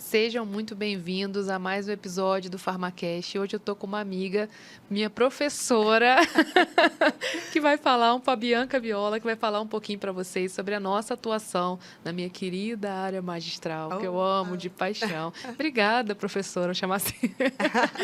Sejam muito bem-vindos a mais um episódio do PharmaCast. Hoje eu tô com uma amiga, minha professora, que vai falar, a Bianca Viola, que vai falar um pouquinho para vocês sobre a nossa atuação na minha querida área magistral, que eu amo de paixão. Obrigada, professora, chamar assim. Me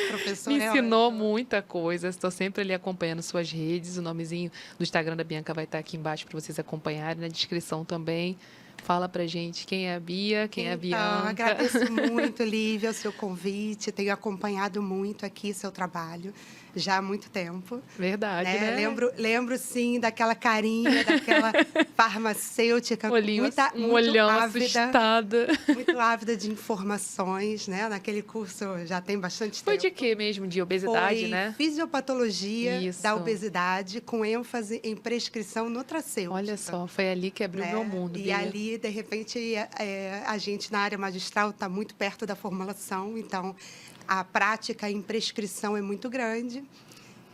Professora é ensinou ótima. muita coisa. Estou sempre ali acompanhando suas redes. O nomezinho do Instagram da Bianca vai estar aqui embaixo para vocês acompanharem, na descrição também. Fala pra gente quem é a Bia, quem é a Então, Bianca. agradeço muito, Lívia, o seu convite. Tenho acompanhado muito aqui seu trabalho já há muito tempo. Verdade, Né? né? Lembro, sim, daquela carinha, daquela farmacêutica Olhinho, um muito olhão ávida, assustada. muito ávida de informações, né? Naquele curso já tem bastante Foi de tempo. quê mesmo? De obesidade, Foi né? fisiopatologia da Isso. obesidade, com ênfase em prescrição nutracêutica. Olha só, foi ali que abriu meu mundo, E Bia. ali, de repente, a gente na área magistral está muito perto da formulação, então a prática em prescrição é muito grande.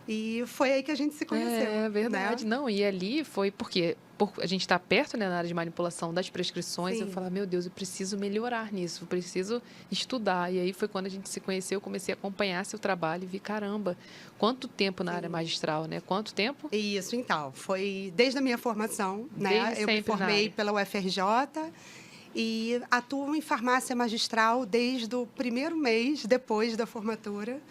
E foi aí que a gente se conheceu. É verdade. Né? Não, e ali foi porque a gente está perto, né, na área de manipulação das prescrições. Sim. Eu falei, meu Deus, eu preciso melhorar nisso, eu preciso estudar. E aí foi quando a gente se conheceu, eu comecei a acompanhar seu trabalho e vi, caramba, quanto tempo na área magistral, né? Quanto tempo? Isso, então. Foi desde a minha formação, né? Desde Eu me sempre na formei área. pela UFRJ e atuo em farmácia magistral desde o primeiro mês depois da formatura.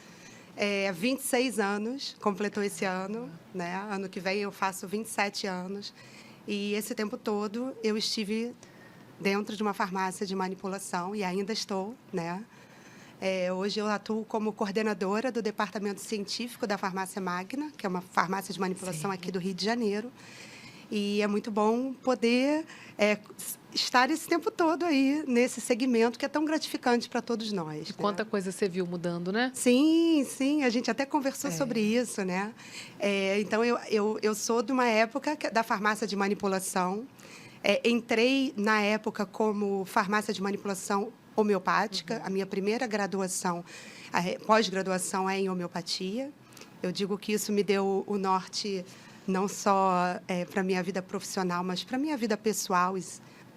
26 anos, completou esse ano, né? Ano que vem eu faço 27 anos. E esse tempo todo eu estive dentro de uma farmácia de manipulação e ainda estou, né? Hoje eu atuo como coordenadora do departamento científico da Farmácia Magna, que é uma farmácia de manipulação aqui do Rio de Janeiro. E é muito bom poder estar esse tempo todo aí nesse segmento que é tão gratificante para todos nós. E quanta coisa você viu mudando, né? Sim, sim, a gente até conversou sobre isso, né? Então, eu sou de uma época da farmácia de manipulação. Entrei, na época, como farmácia de manipulação homeopática. A minha primeira graduação, pós-graduação, é em homeopatia. Eu digo que isso me deu o norte não só para a minha vida profissional, mas para a minha vida pessoal,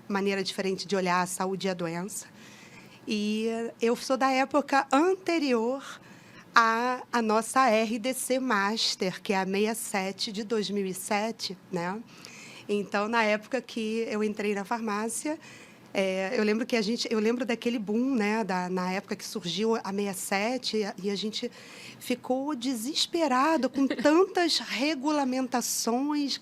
maneira diferente de olhar a saúde e a doença. E eu sou da época anterior à nossa RDC Master, que é a 67 de 2007, né? Então, na época que eu entrei na farmácia, eu lembro que eu lembro daquele boom, né? Na época que surgiu a 67 e a gente ficou desesperado com tantas regulamentações,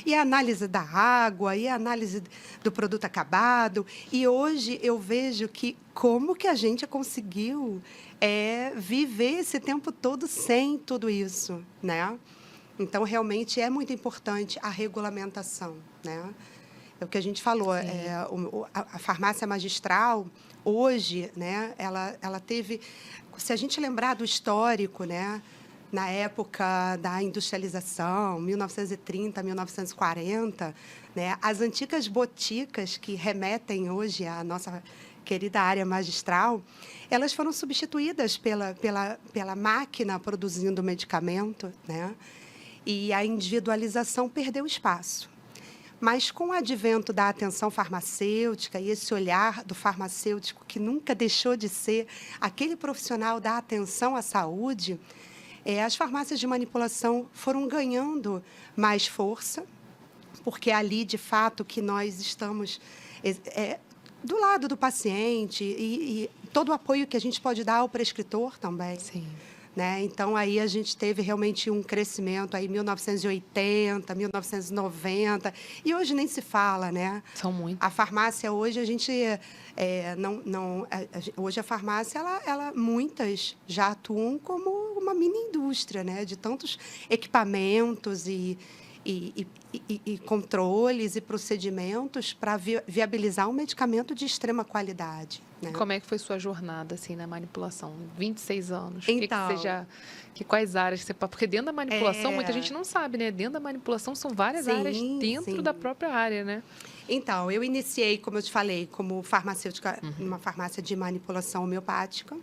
e a análise da água, e a análise do produto acabado. E hoje eu vejo que como que a gente conseguiu viver esse tempo todo sem tudo isso, né? Então, realmente, é muito importante a regulamentação, né? É o que a gente falou, a farmácia magistral, hoje, né, ela teve... Se a gente lembrar do histórico, né, na época da industrialização, 1930, 1940, né, as antigas boticas que remetem hoje à nossa querida área magistral, elas foram substituídas pela máquina produzindo medicamento, né? E a individualização perdeu espaço. Mas, com o advento da atenção farmacêutica e esse olhar do farmacêutico, que nunca deixou de ser aquele profissional da atenção à saúde, as farmácias de manipulação foram ganhando mais força, porque é ali, de fato, que nós estamos do lado do paciente e todo o apoio que a gente pode dar ao prescritor também. Sim. Né? Então, aí a gente teve realmente um crescimento aí 1980, 1990, e hoje nem se fala, né? São muitos. A farmácia hoje, a gente hoje a farmácia, muitas já atuam como uma mini indústria, né? De tantos equipamentos e controles e procedimentos para viabilizar um medicamento de extrema qualidade. Né? Como é que foi sua jornada assim na manipulação? 26 anos. Então, Quais áreas que você... Porque dentro da manipulação, muita gente não sabe, né? Dentro da manipulação são várias áreas dentro da própria área, né? Então, eu iniciei, como eu te falei, como farmacêutica numa farmácia de manipulação homeopática,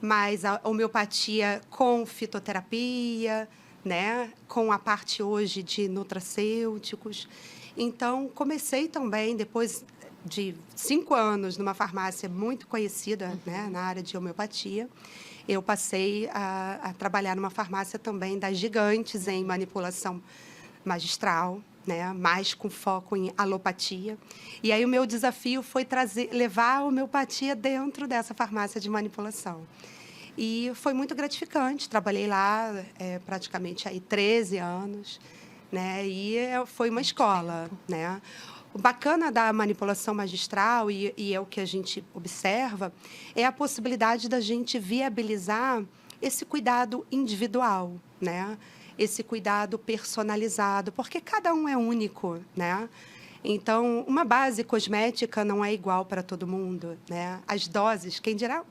mas a homeopatia com fitoterapia, né? Com a parte hoje de nutracêuticos. Então, comecei também, depois de 5 anos numa farmácia muito conhecida, né, na área de homeopatia, eu passei a trabalhar numa farmácia também das gigantes em manipulação magistral, né, mais com foco em alopatia. E aí o meu desafio foi levar a homeopatia dentro dessa farmácia de manipulação. E foi muito gratificante. Trabalhei lá praticamente aí 13 anos, né, e foi uma escola, né. O bacana da manipulação magistral, e é o que a gente observa, é a possibilidade da gente viabilizar esse cuidado individual, né? Esse cuidado personalizado, porque cada um é único, né? Então, uma base cosmética não é igual para todo mundo, né? As doses, quem dirá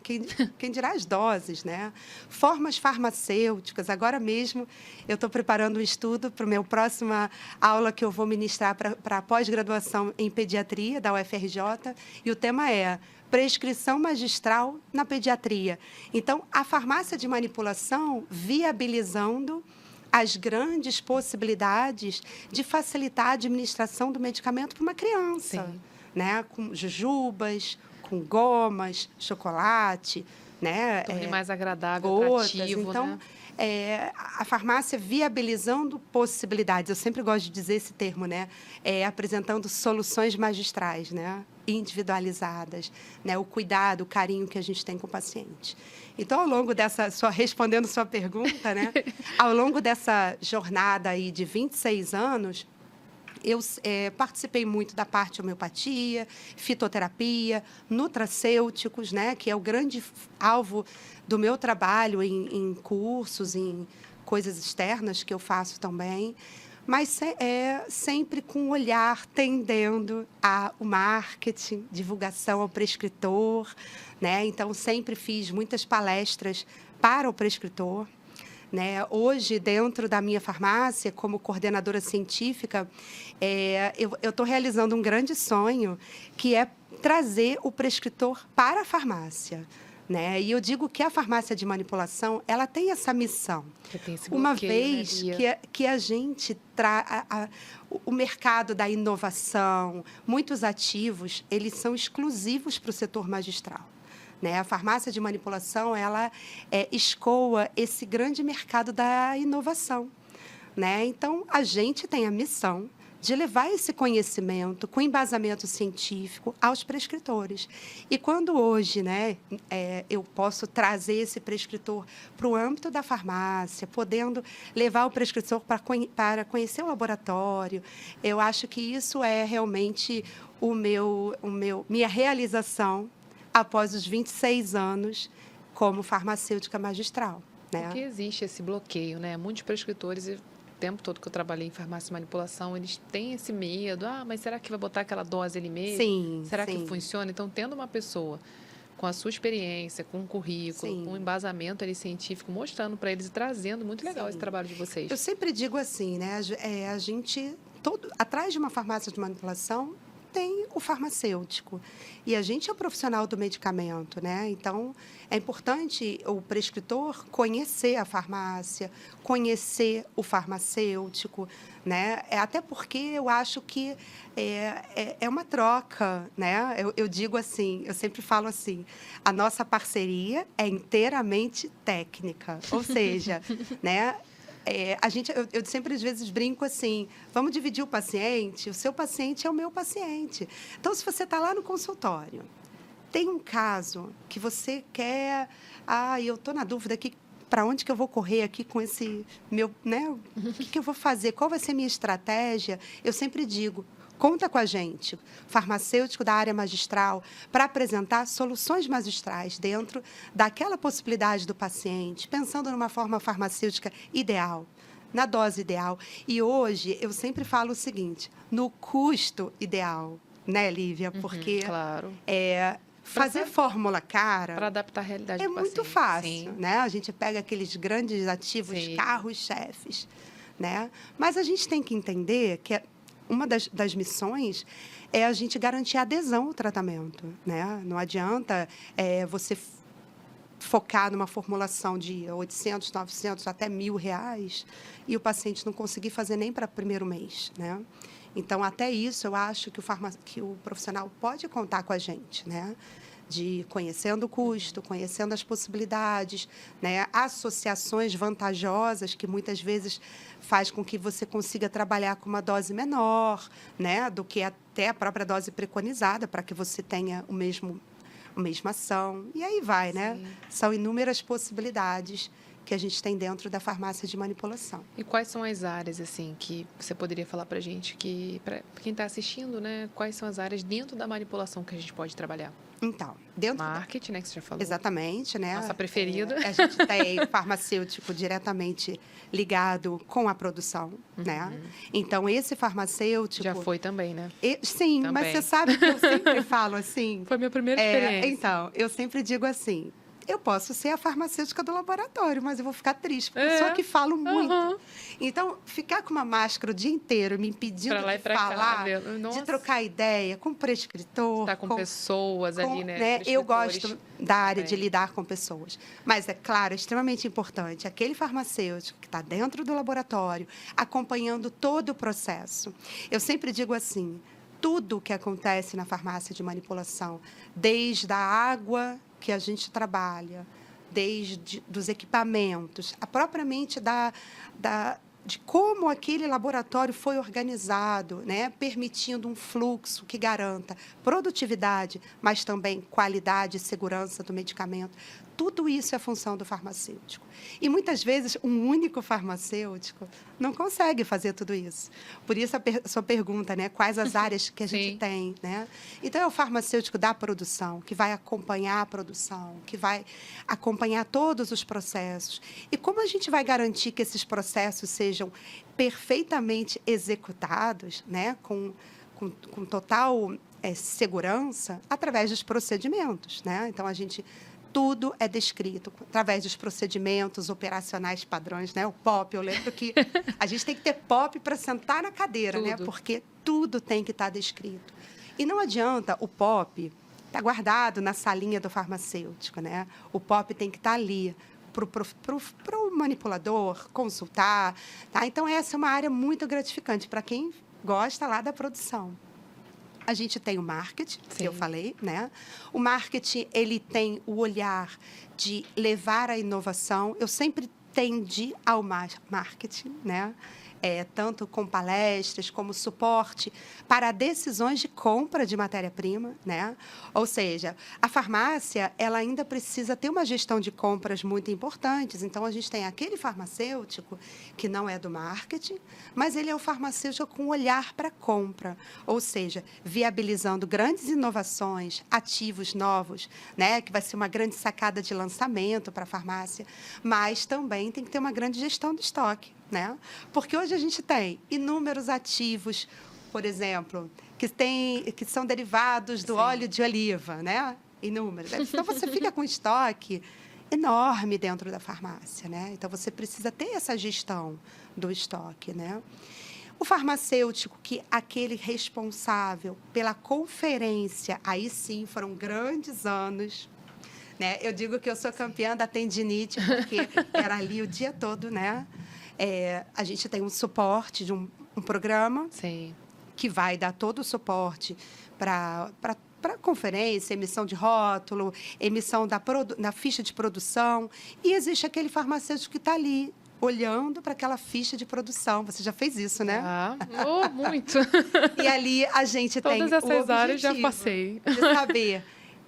as doses, né? Formas farmacêuticas. Agora mesmo, eu estou preparando um estudo para a minha próxima aula que eu vou ministrar para a pós-graduação em pediatria da UFRJ, e o tema é prescrição magistral na pediatria. Então, a farmácia de manipulação viabilizando as grandes possibilidades de facilitar a administração do medicamento para uma criança, né? Com jujubas, com gomas, chocolate, né? Torne mais agradável, gotas. atrativo, Então, né? A farmácia viabilizando possibilidades. Eu sempre gosto de dizer esse termo, né? Apresentando soluções magistrais, né? Individualizadas, né? O cuidado, o carinho que a gente tem com o paciente. Então, ao longo respondendo sua pergunta, né? Ao longo dessa jornada aí de 26 anos, eu participei muito da parte de homeopatia, fitoterapia, nutracêuticos, né, que é o grande alvo do meu trabalho em cursos, em coisas externas que eu faço também, mas sempre com o olhar tendendo ao marketing, divulgação ao prescritor, né? Então, sempre fiz muitas palestras para o prescritor. Né? Hoje, dentro da minha farmácia, como coordenadora científica, eu estou realizando um grande sonho, que é trazer o prescritor para a farmácia. Né? E eu digo que a farmácia de manipulação ela tem essa missão. Uma vez, né, que a gente o mercado da inovação, muitos ativos, eles são exclusivos para o setor magistral. Né? A farmácia de manipulação ela escoa esse grande mercado da inovação. Né? Então, a gente tem a missão de levar esse conhecimento com embasamento científico aos prescritores. E quando hoje, né, eu posso trazer esse prescritor para o âmbito da farmácia, podendo levar o prescritor para conhecer o laboratório, eu acho que isso é realmente minha realização após os 26 anos como farmacêutica magistral. Né? Porque existe esse bloqueio, né? Muitos prescritores, o tempo todo que eu trabalhei em farmácia de manipulação, eles têm esse medo. Mas será que vai botar aquela dose ali mesmo? Sim, será sim. que funciona? Então, tendo uma pessoa com a sua experiência, com um currículo, sim. com um embasamento ali científico, mostrando para eles e trazendo, muito legal esse trabalho de vocês. Eu sempre digo assim, né? A gente, atrás de uma farmácia de manipulação, tem o farmacêutico. E a gente é o profissional do medicamento, né? Então, é importante o prescritor conhecer a farmácia, conhecer o farmacêutico, né? Até porque eu acho que é uma troca, né? Eu digo assim, eu sempre falo assim, a nossa parceria é inteiramente técnica. Ou seja, né? Eu sempre, às vezes, brinco assim, vamos dividir o paciente, o seu paciente é o meu paciente. Então, se você está lá no consultório, tem um caso que você quer... eu estou na dúvida aqui, para onde que eu vou correr aqui com esse meu... Né? O que eu vou fazer? Qual vai ser a minha estratégia? Eu sempre digo, conta com a gente, farmacêutico da área magistral, para apresentar soluções magistrais dentro daquela possibilidade do paciente, pensando numa forma farmacêutica ideal, na dose ideal. E hoje, eu sempre falo o seguinte, no custo ideal, né, Lívia? Porque claro. Fazer fórmula cara... Para adaptar a realidade do paciente. É muito fácil, né? A gente pega aqueles grandes ativos, Sim. carros-chefes, né? Mas a gente tem que entender que uma das missões é a gente garantir a adesão ao tratamento, né? Não adianta você focar numa formulação de 800, 900, até R$1.000 e o paciente não conseguir fazer nem para o primeiro mês, né? Então, até isso, eu acho que o profissional pode contar com a gente, né? De conhecendo o custo, conhecendo as possibilidades, né? Associações vantajosas que muitas vezes faz com que você consiga trabalhar com uma dose menor, né? Do que até a própria dose preconizada, para que você tenha a mesma ação. E aí vai, né? Sim. São inúmeras possibilidades que a gente tem dentro da farmácia de manipulação. E quais são as áreas, assim, que você poderia falar para a gente, que para quem está assistindo, né? Quais são as áreas dentro da manipulação que a gente pode trabalhar? Então, dentro Marketing, né, que você já falou. Exatamente, né? Nossa preferida. A gente tem farmacêutico diretamente ligado com a produção, né? Então, esse farmacêutico... Já foi também, né? Sim, Também. mas você sabe que eu sempre falo assim... Foi a minha primeira experiência. Então, eu sempre digo assim... Eu posso ser a farmacêutica do laboratório, mas eu vou ficar triste, porque eu sou a que falo muito. Então, ficar com uma máscara o dia inteiro, me impedindo Pra lá e de pra cá, falar, Nossa. de trocar ideia com o prescritor. Tá com pessoas ali, né? Eu prescritores gosto da área também. de lidar com pessoas. Mas, é claro, é extremamente importante aquele farmacêutico que está dentro do laboratório, acompanhando todo o processo. Eu sempre digo assim, tudo o que acontece na farmácia de manipulação, desde a água que a gente trabalha, desde dos equipamentos, propriamente de como aquele laboratório foi organizado, né? Permitindo um fluxo que garanta produtividade, mas também qualidade e segurança do medicamento. Tudo isso é função do farmacêutico. E, muitas vezes, um único farmacêutico não consegue fazer tudo isso. Por isso, a sua pergunta, né? Quais as áreas que a gente tem, né? Então, é o farmacêutico da produção, que vai acompanhar a produção, que vai acompanhar todos os processos. E como a gente vai garantir que esses processos sejam perfeitamente executados, né? Com total segurança, através dos procedimentos, né? Então, tudo é descrito através dos procedimentos operacionais padrões, né? O POP, eu lembro que a gente tem que ter POP para sentar na cadeira, né? Porque tudo tem que estar descrito. E não adianta o POP estar guardado na salinha do farmacêutico, né? O POP tem que estar ali para o manipulador consultar, tá? Então, essa é uma área muito gratificante para quem gosta lá da produção. A gente tem o marketing, que eu falei, né? O marketing, ele tem o olhar de levar a inovação. Eu sempre tendi ao marketing, né? Tanto com palestras como suporte para decisões de compra de matéria-prima, né? Ou seja, a farmácia ela ainda precisa ter uma gestão de compras muito importantes. Então, a gente tem aquele farmacêutico que não é do marketing, mas ele é o farmacêutico com olhar para a compra, ou seja, viabilizando grandes inovações, ativos novos, né? Que vai ser uma grande sacada de lançamento para a farmácia, mas também tem que ter uma grande gestão do estoque, né? Porque hoje a gente tem inúmeros ativos, por exemplo, que são derivados do óleo de oliva, né? Inúmeros. Então, você fica com estoque enorme dentro da farmácia, né? Então, você precisa ter essa gestão do estoque, né? O farmacêutico, aquele responsável pela conferência, aí sim, foram grandes anos, né? Eu digo que eu sou campeã da tendinite, porque era ali o dia todo, né? A gente tem um suporte de um programa que vai dar todo o suporte para conferência, emissão de rótulo, emissão da ficha de produção. E existe aquele farmacêutico que está ali, olhando para aquela ficha de produção. Você já fez isso, né? Muito. E ali a gente tem todas essas áreas já passei. De saber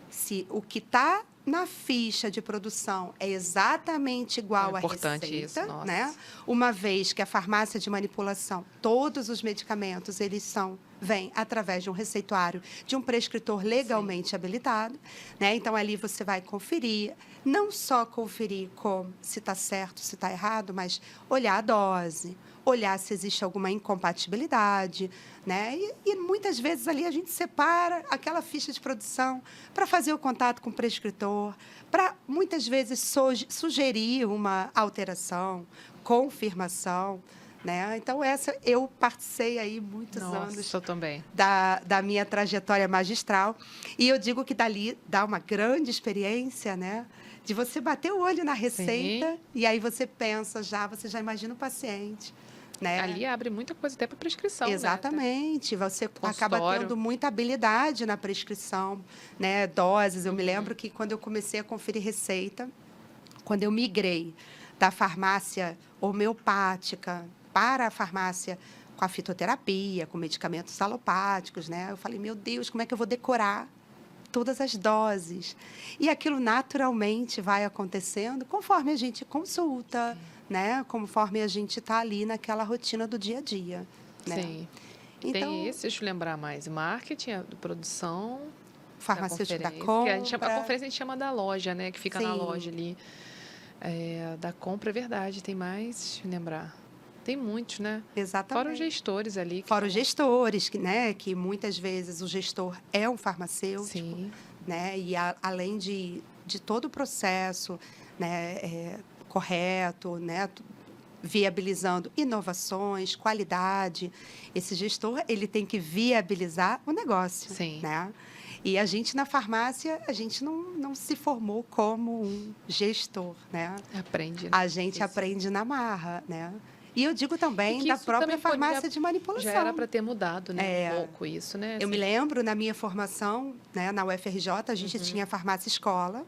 se o que está na ficha de produção é exatamente igual à receita, isso, nossa. né? Uma vez que a farmácia de manipulação, todos os medicamentos, vêm através de um receituário de um prescritor legalmente habilitado, né? Então, ali você vai conferir, não só conferir se está certo, se está errado, mas olhar a dose, olhar se existe alguma incompatibilidade, né? E muitas vezes ali a gente separa aquela ficha de produção para fazer o contato com o prescritor, para muitas vezes sugerir uma alteração, confirmação, né? Então, eu participei aí muitos anos eu também. da minha trajetória magistral. E eu digo que dali dá uma grande experiência, né? De você bater o olho na receita e aí você já imagina o paciente, né? Ali abre muita coisa até para prescrição, né? Exatamente. Você acaba Consultório. tendo muita habilidade na prescrição, né? Doses. Eu me lembro que quando eu comecei a conferir receita, quando eu migrei da farmácia homeopática para a farmácia com a fitoterapia, com medicamentos alopáticos, né? Eu falei, meu Deus, como é que eu vou decorar todas as doses? E aquilo naturalmente vai acontecendo conforme a gente consulta, né? Conforme a gente está ali naquela rotina do dia a dia, né? Sim. Então, Tem esse, deixa eu lembrar mais, marketing, a produção, farmacêutico da conferência, que a gente chama, a compra. conferência a gente chama da loja, né? Que fica na Sim. loja ali. Da compra, é verdade. Tem mais, deixa eu lembrar. Tem muitos, né? Exatamente. Fora os gestores ali. Fora os gestores, que, né, que muitas vezes o gestor é um farmacêutico, Sim. né, e além de todo o processo, né, correto, né, viabilizando inovações, qualidade, esse gestor ele tem que viabilizar o negócio, Sim. né? E a gente na farmácia, a gente não se formou como um gestor, né? Aprende, né? A gente Isso. aprende na marra, né? E eu digo também E que da isso própria também pode- farmácia de manipulação. Já era para ter mudado, né? É. Um pouco isso, né? Eu me lembro, na minha formação, né, na UFRJ, a gente tinha a farmácia escola.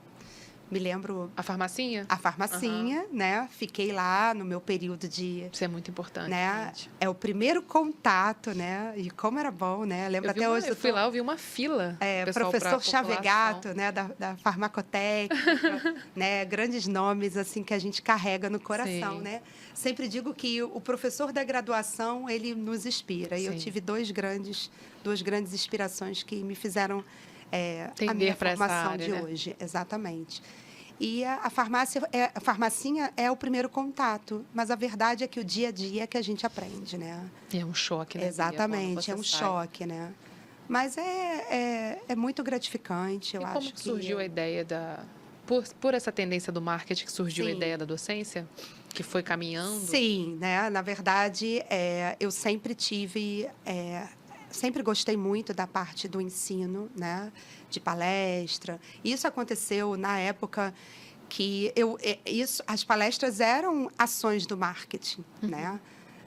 Me lembro A farmacinha? a farmacinha, né? Fiquei lá no meu período de... Isso é muito importante, Né? gente. É o primeiro contato, né? E como era bom, né? Lembro até hoje. Eu fui lá, eu vi uma fila. Pessoal pra Professor população. Chavegato, né? Da farmacotécnica, né? Grandes nomes, assim, que a gente carrega no coração, Sim. né? Sempre digo que o professor da graduação, ele nos inspira. E eu Sim. tive duas grandes inspirações que me fizeram a Tender minha pra essa formação área, de né? hoje. Exatamente. E a farmacinha é o primeiro contato, mas a verdade é que o dia a dia é que a gente aprende, né? É um choque, né? Bia, Exatamente, quando você é um sai. choque, né? Mas é muito gratificante, eu E acho como que surgiu a ideia da... Por essa tendência do marketing que surgiu a Sim. ideia da docência? Que foi caminhando? Sim, né? Na verdade, eu sempre sempre gostei muito da parte do ensino, né? De palestra. Isso aconteceu na época que as palestras eram ações do marketing, né?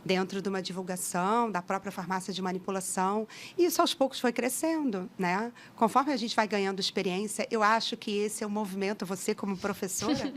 Dentro de uma divulgação da própria farmácia de manipulação. E isso, aos poucos, foi crescendo, né? Conforme a gente vai ganhando experiência, eu acho que esse é um movimento, você como professora,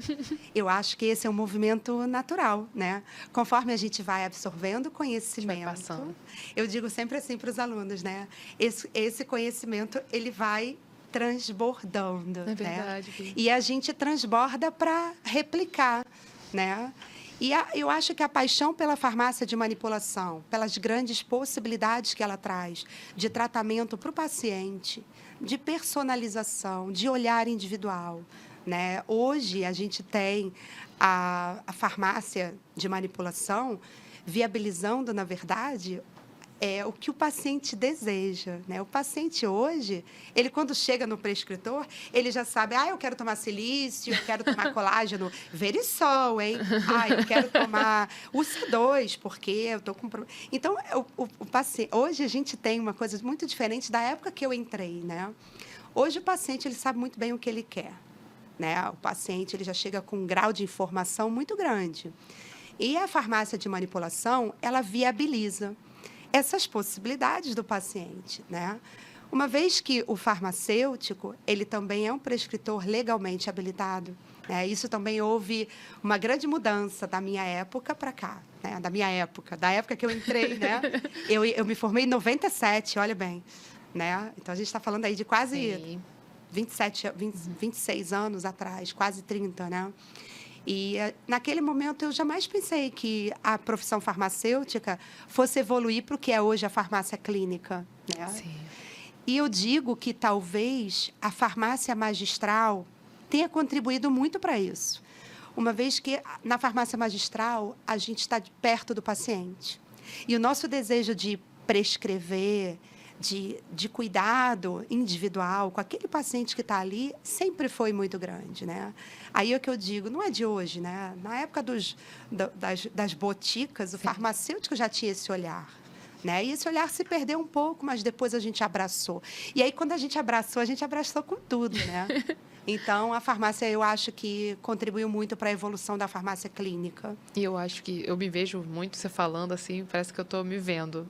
eu acho que esse é um movimento natural, né? Conforme a gente vai absorvendo conhecimento, passando. eu digo sempre assim para os alunos, né? Esse conhecimento, ele vai transbordando, É verdade, né? Bia. E a gente transborda para replicar, né? E eu acho que a paixão pela farmácia de manipulação, pelas grandes possibilidades que ela traz de tratamento para o paciente, de personalização, de olhar individual, né? Hoje, a gente tem a farmácia de manipulação viabilizando, na verdade, o que o paciente deseja, né? O paciente hoje, ele quando chega no prescritor, ele já sabe, eu quero tomar silício, eu quero tomar colágeno Verisol, hein? Eu quero tomar o C2, porque eu estou com problema. Então, o paciente, hoje a gente tem uma coisa muito diferente da época que eu entrei, né? Hoje o paciente, ele sabe muito bem o que ele quer, né? O paciente, ele já chega com um grau de informação muito grande. E a farmácia de manipulação, ela viabiliza essas possibilidades do paciente, né? Uma vez que o farmacêutico, ele também é um prescritor legalmente habilitado, né? Isso também houve uma grande mudança da minha época para cá, né? Da época que eu entrei, né? Eu me formei em 97, olha bem, né? Então, a gente está falando aí de quase Sim. 26 anos atrás, quase 30, né? E, naquele momento, eu jamais pensei que a profissão farmacêutica fosse evoluir para o que é hoje a farmácia clínica, né? Sim. E eu digo que, talvez, a farmácia magistral tenha contribuído muito para isso. Uma vez que, na farmácia magistral, a gente está perto do paciente. E o nosso desejo de prescrever, de cuidado individual com aquele paciente que está ali, sempre foi muito grande, né? Aí é o que eu digo, não é de hoje, né? Na época das boticas, o farmacêutico já tinha esse olhar, né? E esse olhar se perdeu um pouco, mas depois a gente abraçou. E aí, quando a gente abraçou com tudo, né? Então, a farmácia, eu acho que contribuiu muito para a evolução da farmácia clínica. E eu acho que eu me vejo muito você falando assim, parece que eu estou me vendo.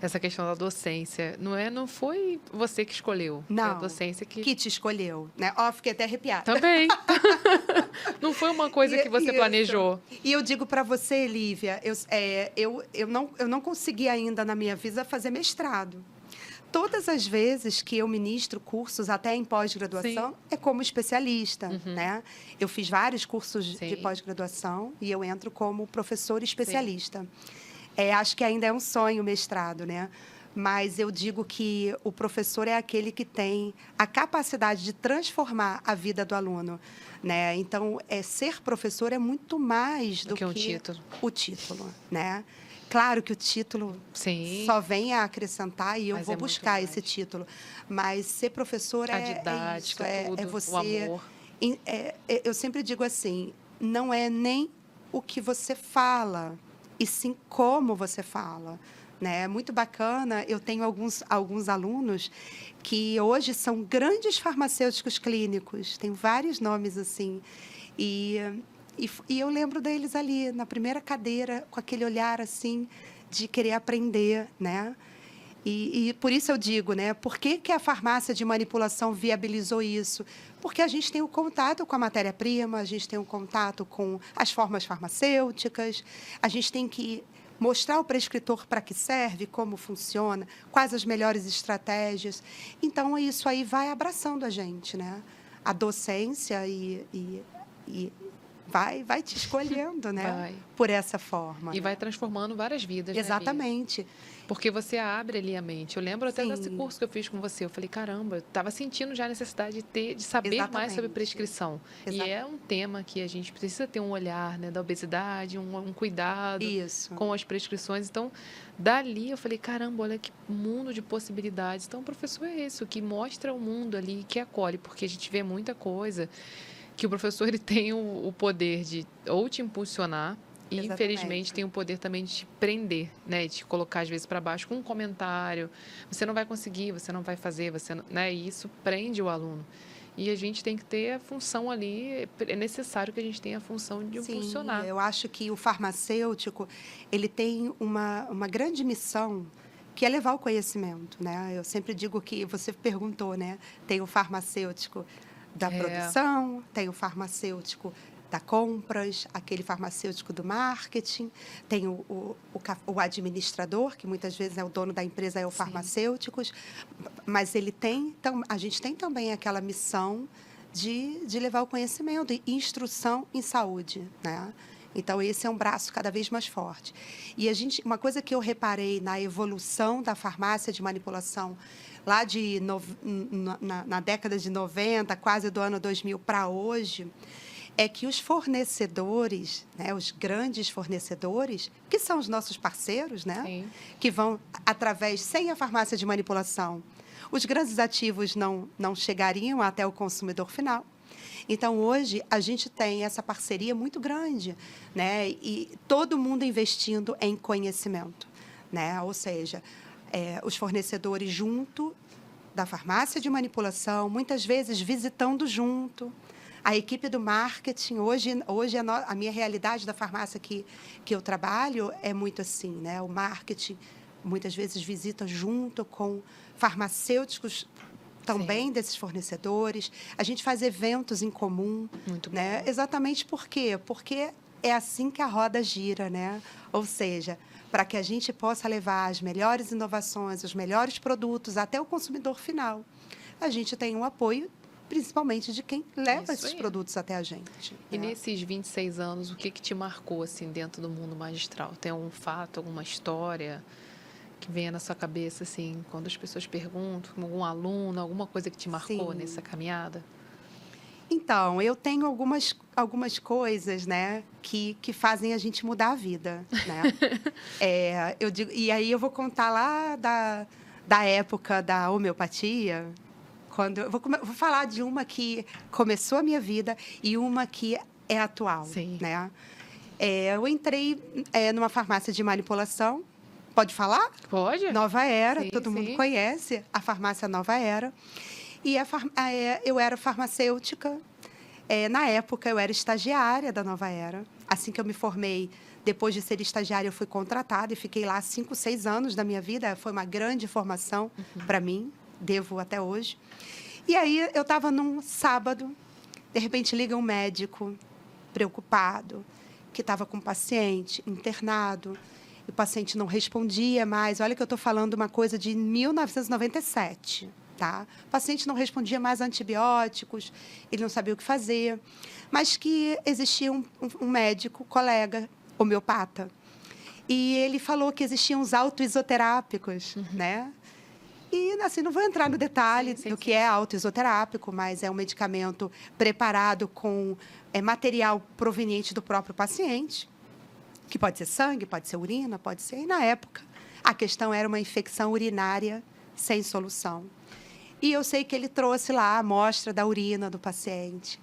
Essa questão da docência, não foi você que escolheu, foi a Não, docência que te escolheu, né? Ó, fiquei até arrepiada. Também. Não foi uma coisa que você Isso. planejou. E eu digo para você, Lívia, eu não consegui ainda na minha vida fazer mestrado. Todas as vezes que eu ministro cursos, até em pós-graduação, é como especialista, né? Eu fiz vários cursos de pós-graduação e eu entro como professora especialista. Acho que ainda é um sonho o mestrado, né? Mas eu digo que o professor é aquele que tem a capacidade de transformar a vida do aluno, né? Então, ser professor é muito mais do que um título. O título, né? Claro que o título só vem a acrescentar e eu vou buscar esse título. Mas ser professor a didática, tudo, você... o amor. Eu sempre digo assim, não é nem o que você fala, e sim como você fala. Né? É muito bacana. Eu tenho alguns alunos que hoje são grandes farmacêuticos clínicos. Tem vários nomes assim. E eu lembro deles ali, na primeira cadeira, com aquele olhar assim de querer aprender, né? E por isso eu digo, né? Por que a farmácia de manipulação viabilizou isso? Porque a gente tem o contato com a matéria-prima, a gente tem o contato com as formas farmacêuticas, a gente tem que mostrar ao prescritor para que serve, como funciona, quais as melhores estratégias. Então, isso aí vai abraçando a gente, né? A docência vai te escolhendo, né? Vai. Por essa forma. E vai transformando várias vidas. Exatamente. Né, porque você abre ali a mente. Eu lembro até desse curso que eu fiz com você. Eu falei, caramba, eu estava sentindo já a necessidade de saber mais sobre prescrição. E é um tema que a gente precisa ter um olhar, né, da obesidade, um cuidado com as prescrições. Então, dali eu falei, caramba, olha que mundo de possibilidades. Então, o professor é esse, o que mostra o mundo ali, que acolhe, porque a gente vê muita coisa que o professor ele tem o poder de ou te impulsionar e, infelizmente, tem o poder também de te prender, né? De te colocar, às vezes, para baixo com um comentário. Você não vai conseguir, você não vai fazer, você não, né? E isso prende o aluno. E a gente tem que ter a função ali, é necessário que a gente tenha a função de funcionar. Eu acho que o farmacêutico, ele tem uma grande missão, que é levar o conhecimento, né? Eu sempre digo que, você perguntou, né? Tem o farmacêutico da produção, tem o farmacêutico da compras, aquele farmacêutico do marketing, tem o administrador, que muitas vezes é o dono da empresa, é o farmacêutico, mas a gente tem também aquela missão de levar o conhecimento e instrução em saúde, né? Então, esse é um braço cada vez mais forte. E uma coisa que eu reparei na evolução da farmácia de manipulação, lá na década de 90, quase do ano 2000 para hoje, é que os fornecedores, né, os grandes fornecedores, que são os nossos parceiros, né, que vão sem a farmácia de manipulação, os grandes ativos não chegariam até o consumidor final. Então, hoje, a gente tem essa parceria muito grande, né, e todo mundo investindo em conhecimento, né, ou seja, os fornecedores junto da farmácia de manipulação, muitas vezes visitando junto. A equipe do marketing, hoje a minha realidade da farmácia que eu trabalho é muito assim, né? O marketing, muitas vezes, visita junto com farmacêuticos também desses fornecedores. A gente faz eventos em comum. Muito né? Bom. Exatamente por quê? Porque é assim que a roda gira, né? Ou seja, para que a gente possa levar as melhores inovações, os melhores produtos até o consumidor final, a gente tem um apoio, principalmente de quem leva esses produtos até a gente. E nesses 26 anos, o que te marcou assim dentro do mundo magistral? Tem algum fato, alguma história que venha na sua cabeça, assim, quando as pessoas perguntam, algum aluno, alguma coisa que te marcou nessa caminhada? Então, eu tenho algumas coisas, né, que fazem a gente mudar a vida, né? Eu digo, e aí eu vou contar lá da época da homeopatia, quando eu vou falar de uma que começou a minha vida e uma que é atual, né? Eu entrei numa farmácia de manipulação, Pode falar? Pode? Nova Era, Sim, todo mundo sim. conhece a farmácia Nova Era. E eu era farmacêutica. Na época, eu era estagiária da Nova Era. Assim que eu me formei, depois de ser estagiária, eu fui contratada e fiquei lá 5, 6 anos da minha vida. Foi uma grande formação para mim, devo até hoje. E aí, eu estava num sábado, de repente liga um médico preocupado, que estava com um paciente internado, e o paciente não respondia mais. Olha que eu estou falando uma coisa de 1997, tá? O paciente não respondia mais a antibióticos, ele não sabia o que fazer, mas que existia um médico, colega, homeopata, e ele falou que existiam os autoisoterápicos, né? E, assim, não vou entrar no detalhe do que é autoisoterápico, mas é um medicamento preparado com material proveniente do próprio paciente, que pode ser sangue, pode ser urina, pode ser... E, na época, a questão era uma infecção urinária sem solução. E eu sei que ele trouxe lá a amostra da urina do paciente.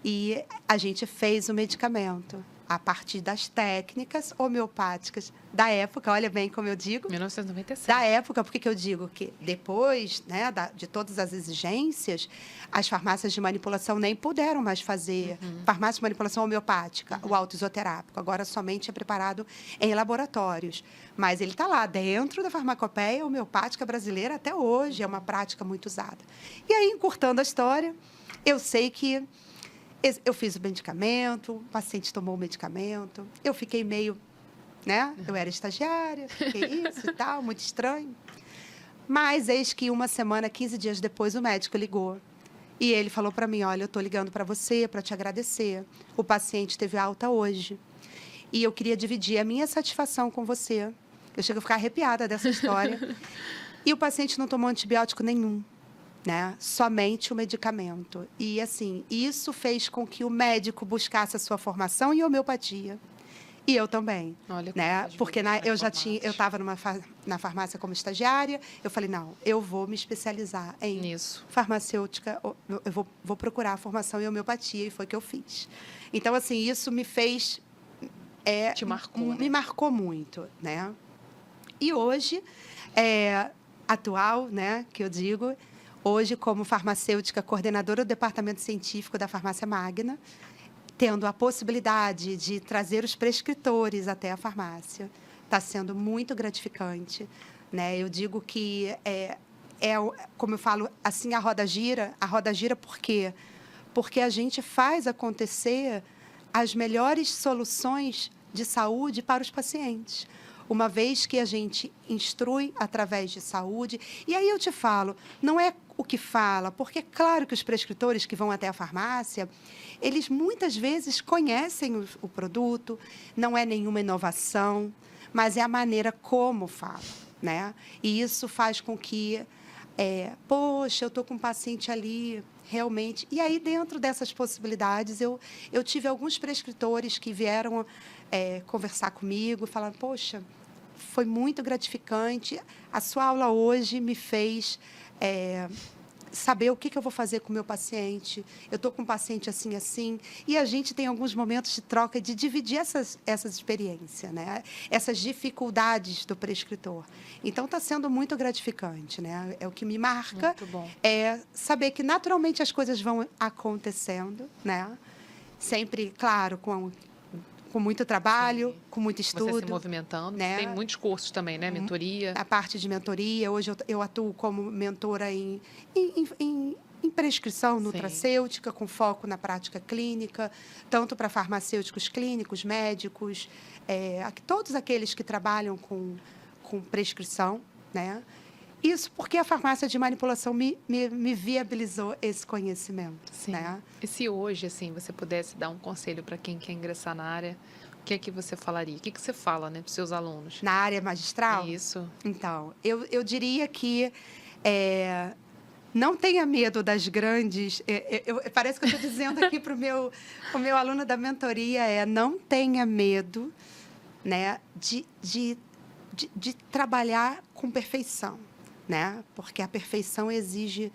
E a gente fez o medicamento a partir das técnicas homeopáticas da época. Olha bem como eu digo. 1997. Da época, por que eu digo que depois, né, de todas as exigências, as farmácias de manipulação nem puderam mais fazer farmácia de manipulação homeopática, o autoisoterápico. Agora somente é preparado em laboratórios. Mas ele está lá, dentro da farmacopeia homeopática brasileira até hoje. É uma prática muito usada. E aí, encurtando a história, eu sei que eu fiz o medicamento, o paciente tomou o medicamento, eu fiquei meio, né? Eu era estagiária, fiquei isso e tal, muito estranho. Mas eis que uma semana, 15 dias depois, o médico ligou. E ele falou para mim, olha, eu estou ligando para você, para te agradecer. O paciente teve alta hoje. E eu queria dividir a minha satisfação com você. Eu chego a ficar arrepiada dessa história. E o paciente não tomou antibiótico nenhum. Né? Somente o medicamento. E, assim, isso fez com que o médico buscasse a sua formação em homeopatia. E eu também. Olha, né? Porque eu estava na farmácia como estagiária, eu falei, não, eu vou me especializar em farmacêutica, eu vou procurar a formação em homeopatia, e foi o que eu fiz. Então, assim, isso me fez... Te marcou, me marcou muito, né? E hoje, atual, né, que eu digo... Hoje, como farmacêutica, coordenadora do departamento científico da Farmácia Magna, tendo a possibilidade de trazer os prescritores até a farmácia. Está sendo muito gratificante, né? Eu digo que como eu falo, assim a roda gira por quê? Porque a gente faz acontecer as melhores soluções de saúde para os pacientes. Uma vez que a gente instrui através de saúde. E aí eu te falo, não é o que fala, porque é claro que os prescritores que vão até a farmácia, eles muitas vezes conhecem o produto, não é nenhuma inovação, mas é a maneira como fala, né? E isso faz com que, poxa, eu estou com um paciente ali, realmente. E aí, dentro dessas possibilidades, eu tive alguns prescritores que vieram conversar comigo, falaram, poxa, foi muito gratificante, a sua aula hoje me fez saber o que eu vou fazer com o meu paciente, eu estou com um paciente assim, assim, e a gente tem alguns momentos de troca, de dividir essas experiências, né? Essas dificuldades do prescritor. Então, está sendo muito gratificante, né? É o que me marca, é saber que, naturalmente, as coisas vão acontecendo, né? Sempre, claro, com muito trabalho, com muito estudo. Você se movimentando. Né? Tem muitos cursos também, né? Mentoria. A parte de mentoria. Hoje eu atuo como mentora em prescrição nutracêutica, com foco na prática clínica, tanto para farmacêuticos clínicos, médicos, todos aqueles que trabalham com prescrição, né? Isso porque a farmácia de manipulação me viabilizou esse conhecimento. Sim. Né? E se hoje, assim, você pudesse dar um conselho para quem quer ingressar na área, o que é que você falaria? O que você fala, né, para os seus alunos? Na área magistral? Isso. Então, eu diria que não tenha medo das grandes... parece que eu estou dizendo aqui para o meu aluno da mentoria, não tenha medo, né, de trabalhar com perfeição. Né? Porque a perfeição exige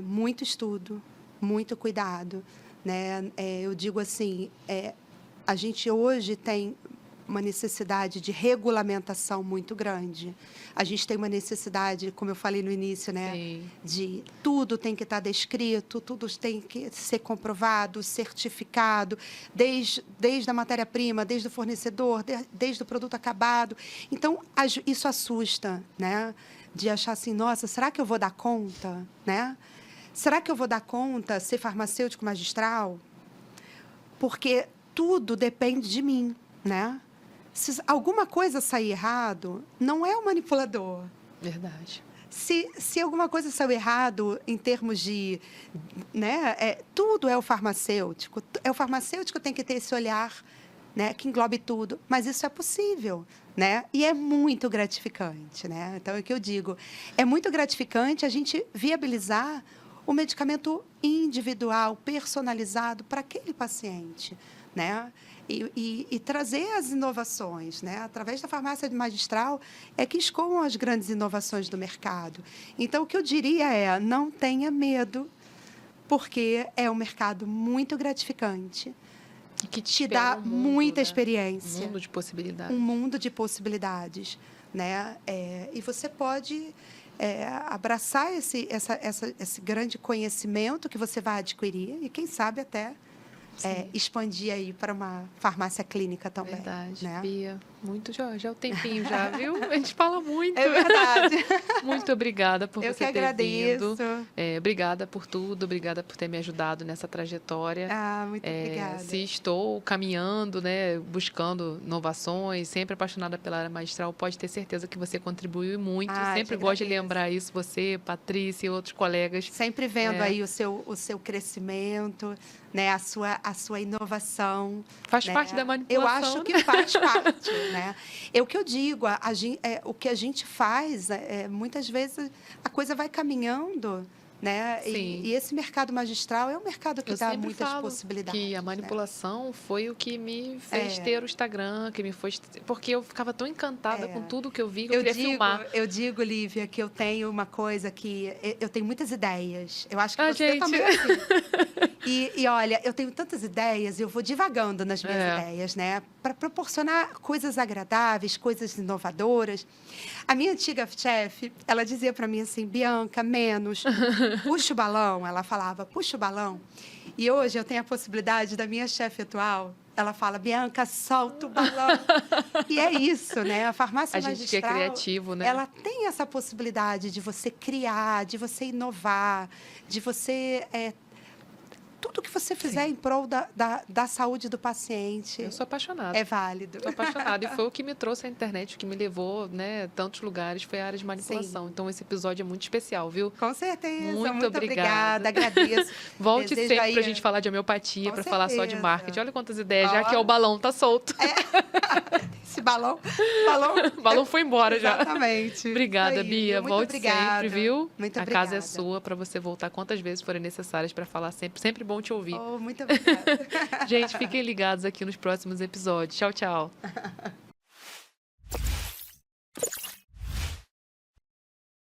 muito estudo, muito cuidado. Né? Eu digo assim, a gente hoje tem uma necessidade de regulamentação muito grande. A gente tem uma necessidade, como eu falei no início, né? Sim. De tudo tem que estar descrito, tudo tem que ser comprovado, certificado, desde a matéria-prima, desde o fornecedor, desde o produto acabado. Então, isso assusta, né? De achar assim, nossa, será que eu vou dar conta, né? Será que eu vou dar conta ser farmacêutico magistral? Porque tudo depende de mim, né? Se alguma coisa sair errado, não é o manipulador. Verdade. Se alguma coisa saiu errado em termos de... né, tudo é o farmacêutico. É o farmacêutico que tem que ter esse olhar, né, que englobe tudo. Mas isso é possível, né? E é muito gratificante, né? Então, é o que eu digo. É muito gratificante a gente viabilizar o medicamento individual, personalizado para aquele paciente, né? E trazer as inovações, né? Através da farmácia magistral é que escoam as grandes inovações do mercado. Então, o que eu diria é, não tenha medo, porque é um mercado muito gratificante, E que te dá muita experiência. Um mundo de possibilidades. Um mundo de possibilidades, né? E você pode abraçar esse grande conhecimento que você vai adquirir e, quem sabe, até expandir aí para uma farmácia clínica também. Verdade, né? Bia. Muito já é o tempinho já, viu? A gente fala muito. É verdade. Muito obrigada por Eu você que ter agradeço. vindo. Obrigada por tudo, obrigada por ter me ajudado nessa trajetória. Muito obrigada. Se estou caminhando, né, buscando inovações, sempre apaixonada pela área magistral, pode ter certeza que você contribuiu muito. Sempre gosto de lembrar isso, você, Patrícia e outros colegas. Sempre vendo aí o seu crescimento, né, a sua inovação. Faz né? parte da manipulação. Eu acho que faz parte. Né? É o que eu digo, o que a gente faz, muitas vezes a coisa vai caminhando, né? E esse mercado magistral é um mercado que dá muitas possibilidades. Que a manipulação foi o que me fez ter o Instagram, que me fez, porque eu ficava tão encantada com tudo que eu vi que eu queria filmar. Eu digo, Lívia, que eu tenho uma coisa que eu tenho muitas ideias. Eu acho que você também é assim. E olha, eu tenho tantas ideias, eu vou divagando nas minhas ideias, né? Para proporcionar coisas agradáveis, coisas inovadoras. A minha antiga chefe, ela dizia para mim assim, Bianca, menos, puxa o balão. Ela falava, puxa o balão. E hoje eu tenho a possibilidade da minha chefe atual, ela fala, Bianca, solta o balão. E é isso, né? A farmácia magistral, gente que é criativo, né? Ela tem essa possibilidade de você criar, de você inovar, de você... tudo que você fizer em prol da saúde do paciente. Eu sou apaixonada. É válido. Estou apaixonada. E foi o que me trouxe à internet, o que me levou, né, a tantos lugares, foi a área de manipulação. Sim. Então, esse episódio é muito especial, viu? Com certeza. Muito obrigada. Agradeço. Volte sempre para a gente falar de homeopatia, para falar só de marketing. Olha quantas ideias, já que o balão tá solto. Esse balão o balão foi embora já. Exatamente. Obrigada, Bia. Volte sempre, viu? Muito obrigada. A casa é sua para você voltar quantas vezes forem necessárias para falar sempre. Sempre bom te ouvir. Muito obrigada. Gente, fiquem ligados aqui nos próximos episódios. Tchau, tchau.